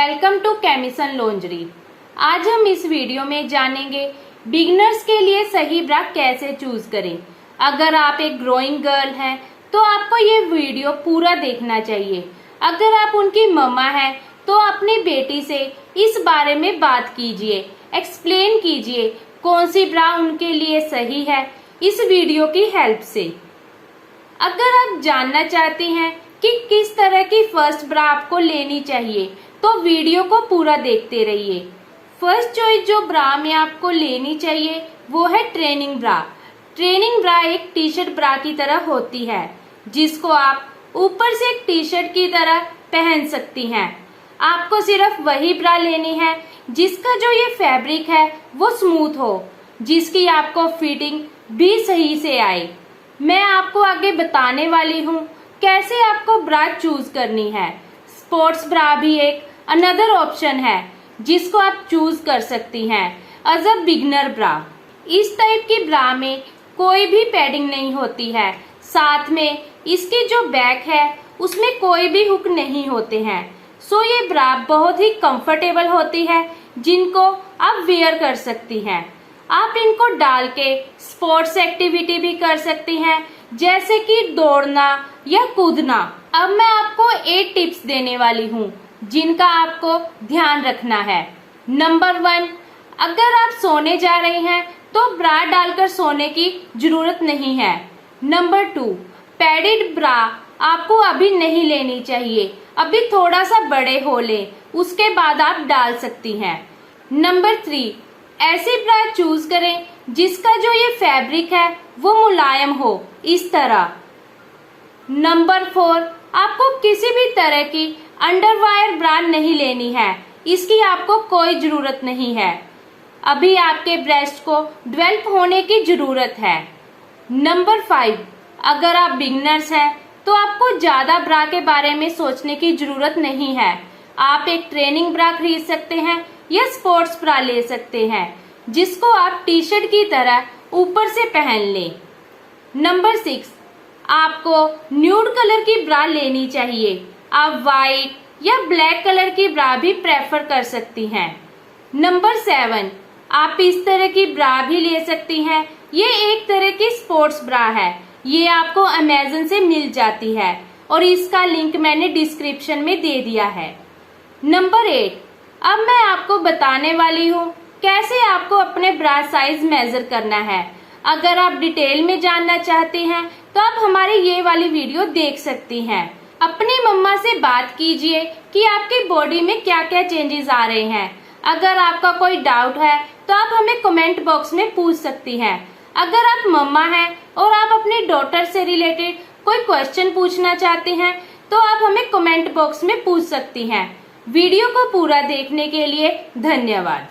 Welcome to कैमिसन lingerie. आज हम इस वीडियो में जानेंगे बिगिनर्स के लिए सही ब्रा कैसे चूज करें। अगर आप एक ग्रोइंग गर्ल हैं तो आपको ये वीडियो पूरा देखना चाहिए। अगर आप उनकी मम्मा हैं तो अपनी बेटी से इस बारे में बात कीजिए, एक्सप्लेन कीजिए कौन सी ब्रा उनके लिए सही है इस वीडियो की हेल्प से। अगर आप जानना चाहते हैं कि किस तरह की फर्स्ट ब्रा आपको लेनी चाहिए तो वीडियो को पूरा देखते रहिए। फर्स्ट चॉइस जो ब्रा में आपको लेनी चाहिए वो है ट्रेनिंग ब्रा। ट्रेनिंग ब्रा एक टी शर्ट ब्रा की तरह होती है जिसको आप ऊपर से एक टी शर्ट की तरह पहन सकती हैं। आपको सिर्फ वही ब्रा लेनी है जिसका जो ये फैब्रिक है वो स्मूथ हो, जिसकी आपको फिटिंग भी सही से आए। मैं आपको आगे बताने वाली हूँ कैसे आपको ब्रा चूज करनी है। स्पोर्ट्स ब्रा भी एक अनदर ऑप्शन है जिसको आप चूज कर सकती हैं एज अ बिगनर ब्रा। इस टाइप की ब्रा में कोई भी पैडिंग नहीं होती है, साथ में इसकी जो बैक है उसमें कोई भी हुक नहीं होते हैं। सो ये ब्रा बहुत ही कंफर्टेबल होती है जिनको आप वेयर कर सकती हैं। आप इनको डाल के स्पोर्ट्स एक्टिविटी भी कर सकती हैं जैसे कि दौड़ना या कूदना। अब मैं आपको 8 टिप्स देने वाली हूँ जिनका आपको ध्यान रखना है। नंबर 1, अगर आप सोने जा रही हैं तो ब्रा डालकर सोने की जरूरत नहीं है। नंबर 2, पैडेड ब्रा आपको अभी नहीं लेनी चाहिए, अभी थोड़ा सा बड़े हो ले उसके बाद आप डाल सकती हैं। नंबर 3, ऐसी ब्रा चूज करें जिसका जो ये फैब्रिक है वो मुलायम हो, इस तरह। नंबर 4, आपको किसी भी तरह की अंडरवायर ब्रा नहीं लेनी है, इसकी आपको कोई जरूरत नहीं है, अभी आपके ब्रेस्ट को डेवलप होने की जरूरत है। नंबर 5, अगर आप बिगिनर्स हैं तो आपको ज्यादा ब्रा के बारे में सोचने की जरूरत नहीं है। आप एक ट्रेनिंग ब्रा खरीद सकते हैं या स्पोर्ट्स ब्रा ले सकते हैं जिसको आप टी शर्ट की तरह ऊपर से पहन लें। नंबर 6, आपको न्यूड कलर की ब्रा लेनी चाहिए। आप व्हाइट या ब्लैक कलर की ब्रा भी प्रेफर कर सकती हैं। नंबर 7, आप इस तरह की ब्रा भी ले सकती हैं। ये एक तरह की स्पोर्ट्स ब्रा है, ये आपको अमेज़न से मिल जाती है और इसका लिंक मैंने डिस्क्रिप्शन में दे दिया है। नंबर 8, अब मैं आपको बताने वाली हूँ कैसे आपको अपने ब्रा साइज मेजर करना है। अगर आप डिटेल में जानना चाहते हैं तो आप हमारी ये वाली वीडियो देख सकती हैं। अपनी मम्मा से बात कीजिए कि आपकी बॉडी में क्या क्या चेंजेस आ रहे हैं। अगर आपका कोई डाउट है तो आप हमें कमेंट बॉक्स में पूछ सकती हैं। अगर आप मम्मा हैं और आप अपनी डॉटर से रिलेटेड कोई क्वेश्चन पूछना चाहते हैं तो आप हमें कमेंट बॉक्स में पूछ सकती हैं। वीडियो को पूरा देखने के लिए धन्यवाद।